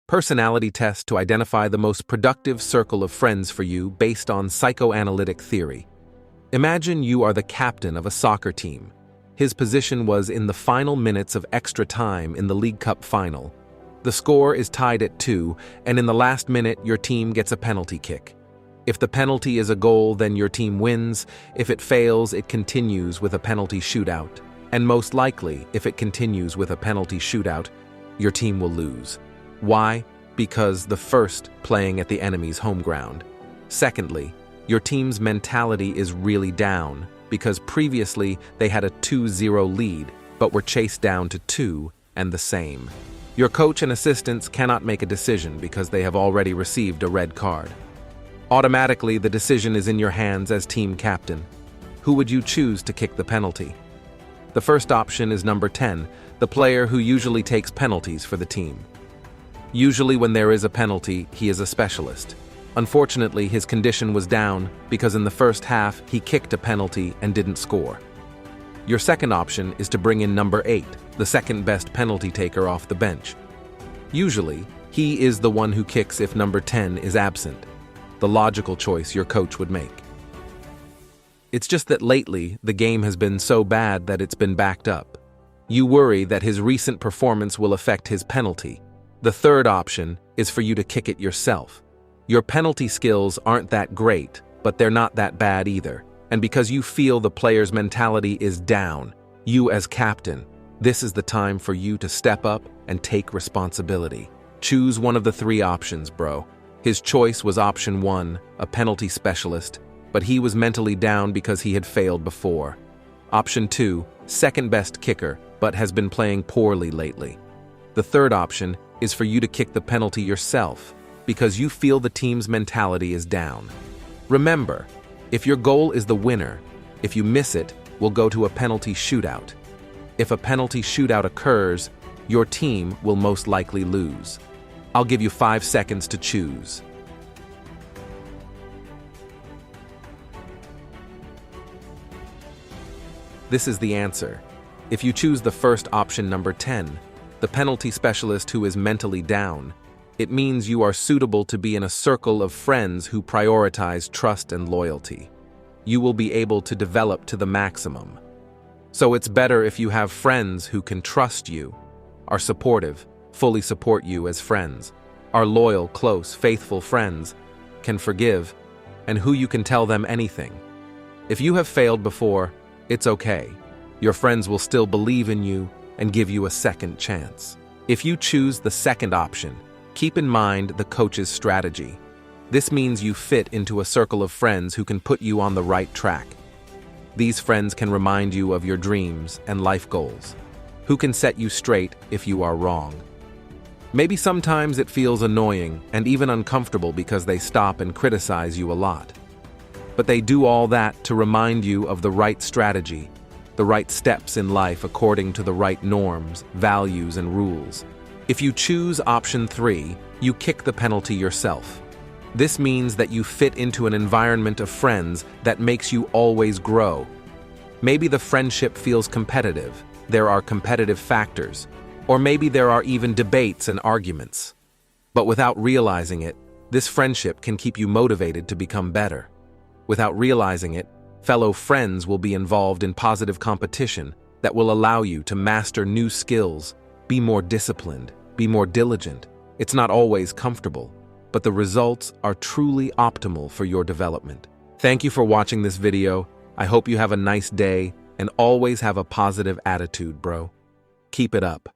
personality test to identify the most productive circle of friends for you based on psychoanalytic theory. Imagine you are the captain of a soccer team. His position was in the final minutes of extra time in the League Cup final. The score is tied at 2, and in the last minute, your team gets a penalty kick. If the penalty is a goal, then your team wins. If it fails, it continues with a penalty shootout. And most likely, if it continues with a penalty shootout, your team will lose. Why? Because the first, playing at the enemy's home ground. Secondly, your team's mentality is really down because previously they had a 2-0 lead, but were chased down to 2 and the same. Your coach and assistants cannot make a decision because they have already received a red card. Automatically, the decision is in your hands as team captain. Who would you choose to kick the penalty? The first option is number 10, the player who usually takes penalties for the team. Usually when there is a penalty, he is a specialist. Unfortunately, his condition was down because in the first half, he kicked a penalty and didn't score. Your second option is to bring in number 8, the second best penalty taker off the bench. Usually, he is the one who kicks if number 10 is absent. The logical choice your coach would make. It's just that lately, the game has been so bad that it's been backed up. You worry that his recent performance will affect his penalty. The third option is for you to kick it yourself. Your penalty skills aren't that great, but they're not that bad either. And because you feel the player's mentality is down, you as captain, this is the time for you to step up and take responsibility. Choose one of the 3 options, bro. His choice was option 1, a penalty specialist, but he was mentally down because he had failed before. Option 2, second best kicker, but has been playing poorly lately. The third option is for you to kick the penalty yourself, because you feel the team's mentality is down. Remember, if your goal is the winner, if you miss it, we'll go to a penalty shootout. If a penalty shootout occurs, your team will most likely lose. I'll give you 5 seconds to choose. This is the answer. If you choose the first option, number 10, the penalty specialist who is mentally down, it means you are suitable to be in a circle of friends who prioritize trust and loyalty. You will be able to develop to the maximum. So it's better if you have friends who can trust you, are supportive, fully support you as friends, are loyal, close, faithful friends, can forgive, and who you can tell them anything. If you have failed before, it's okay. Your friends will still believe in you and give you a second chance. If you choose the second option, keep in mind the coach's strategy. This means you fit into a circle of friends who can put you on the right track. These friends can remind you of your dreams and life goals, who can set you straight if you are wrong. Maybe sometimes it feels annoying and even uncomfortable because they stop and criticize you a lot. But they do all that to remind you of the right strategy, the right steps in life according to the right norms, values, and rules. If you choose option 3, you kick the penalty yourself. This means that you fit into an environment of friends that makes you always grow. Maybe the friendship feels competitive, there are competitive factors, or maybe there are even debates and arguments. But without realizing it, this friendship can keep you motivated to become better. Without realizing it, fellow friends will be involved in positive competition that will allow you to master new skills, be more disciplined, be more diligent. It's not always comfortable, but the results are truly optimal for your development. Thank you for watching this video. I hope you have a nice day and always have a positive attitude, bro. Keep it up.